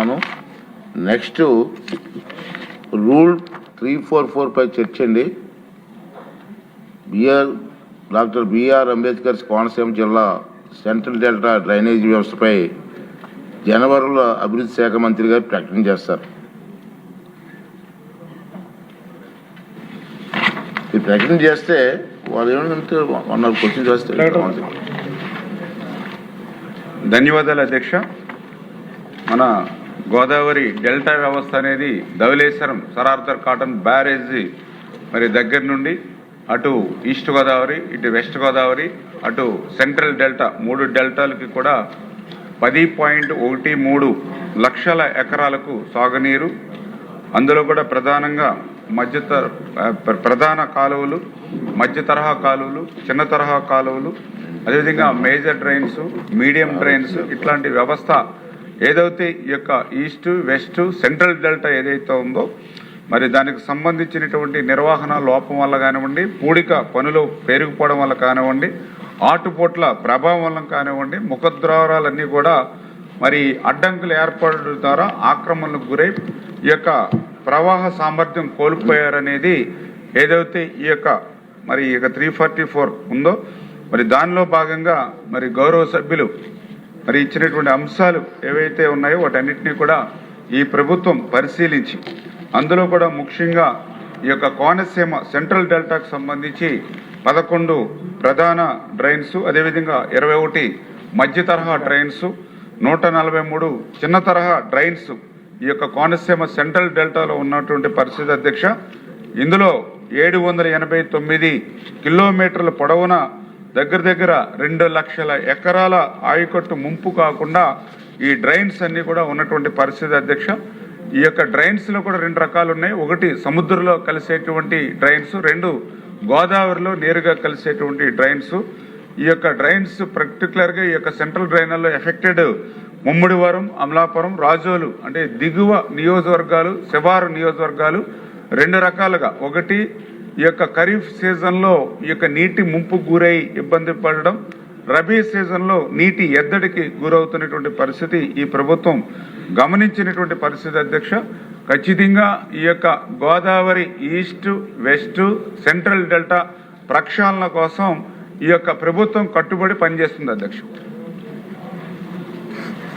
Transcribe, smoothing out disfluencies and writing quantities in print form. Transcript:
కోరుతున్నాను. Next rule 344 పై చర్చ అండి. డాక్టర్ బిఆర్ అంబేద్కర్ కోనసీమ జిల్లా సెంట్రల్ డెల్టా డ్రైనేజ్ వ్యవస్థపై జనవరిలో అభివృద్ధి శాఖ మంత్రి గారు ప్రకటన చేస్తారు. ఈ ప్రకటన చేస్తే వాళ్ళు ఏమంటే 1 hour క్వశ్చన్ చేస్తే. ధన్యవాదాలు అధ్యక్ష. మన గోదావరి డెల్టా వ్యవస్థ అనేది ధవళేశ్వరం సరార్థర్ కాటన్ బ్యారేజీ మరి దగ్గర నుండి అటు ఈస్ట్ గోదావరి, ఇటు వెస్ట్ గోదావరి, అటు సెంట్రల్ డెల్టా 3 డెల్టాలకి కూడా 10.13 లక్షల ఎకరాలకు సాగునీరు, అందులో కూడా ప్రధానంగా ప్రధాన కాలువలు, మధ్య తరహా కాలువలు, చిన్న తరహా కాలువలు, అదేవిధంగా మేజర్ డ్రైన్స్, మీడియం డ్రైన్స్, ఇట్లాంటి వ్యవస్థ ఏదైతే ఈ యొక్క ఈస్ట్, వెస్ట్, సెంట్రల్ డెల్టా ఏదైతే ఉందో మరి దానికి సంబంధించినటువంటి నిర్వహణ లోపం వల్ల కానివ్వండి, పూడిక పనులు పెరిగిపోవడం వల్ల కానివ్వండి, ఆటుపోట్ల ప్రభావం వల్ల కానివ్వండి, ముఖద్వారాలన్నీ కూడా మరి అడ్డంకులు ఏర్పడడం ద్వారా ఆక్రమణలకు గురై ఈ యొక్క ప్రవాహ సామర్థ్యం కోల్పోయారనేది ఏదైతే ఈ యొక్క 344 ఉందో మరి దానిలో భాగంగా మరి గౌరవ సభ్యులు మరి ఇచ్చినటువంటి అంశాలు ఏవైతే ఉన్నాయో వాటన్నిటినీ కూడా ఈ ప్రభుత్వం పరిశీలించి అందులో కూడా ముఖ్యంగా ఈ యొక్క కోనసీమ సెంట్రల్ డెల్టాకు సంబంధించి 11 ప్రధాన డ్రైన్స్, అదేవిధంగా 21 మధ్య తరహా డ్రైన్స్, 143 చిన్న తరహా డ్రైన్స్ ఈ యొక్క కోనసీమ సెంట్రల్ డెల్టాలో ఉన్నటువంటి పరిస్థితి అధ్యక్ష. ఇందులో 789 కిలోమీటర్ల పొడవున దగ్గర 2 లక్షల ఎకరాల ఆయకట్టు ముంపు కాకుండా ఈ డ్రైన్స్ అన్ని కూడా ఉన్నటువంటి పరిస్థితి అధ్యక్ష. ఈ యొక్క డ్రైన్స్లో కూడా 2 రకాలు ఉన్నాయి. ఒకటి సముద్రంలో కలిసేటువంటి డ్రైన్స్, 2 గోదావరిలో నేరుగా కలిసేటువంటి డ్రైన్స్. ఈ యొక్క డ్రైన్స్ పర్టికులర్గా ఈ యొక్క సెంట్రల్ డ్రైనర్లో ఎఫెక్టెడ్ ముమ్మిడివరం, అమలాపురం, రాజోలు అంటే దిగువ నియోజకవర్గాలు, శివారు నియోజకవర్గాలు 2 రకాలుగా. ఒకటి ఈ యొక్క ఖరీఫ్ సీజన్లో ఈ యొక్క నీటి ముంపు గురై ఇబ్బంది పడడం, రబీ సీజన్లో నీటి ఎద్దడికి గురవుతున్నటువంటి పరిస్థితి ఈ ప్రభుత్వం గమనించినటువంటి పరిస్థితి అధ్యక్ష. ఖచ్చితంగా ఈ యొక్క Godavari east, west, central delta ప్రక్షాళన కోసం ఈ యొక్క ప్రభుత్వం కట్టుబడి పనిచేస్తుంది అధ్యక్ష.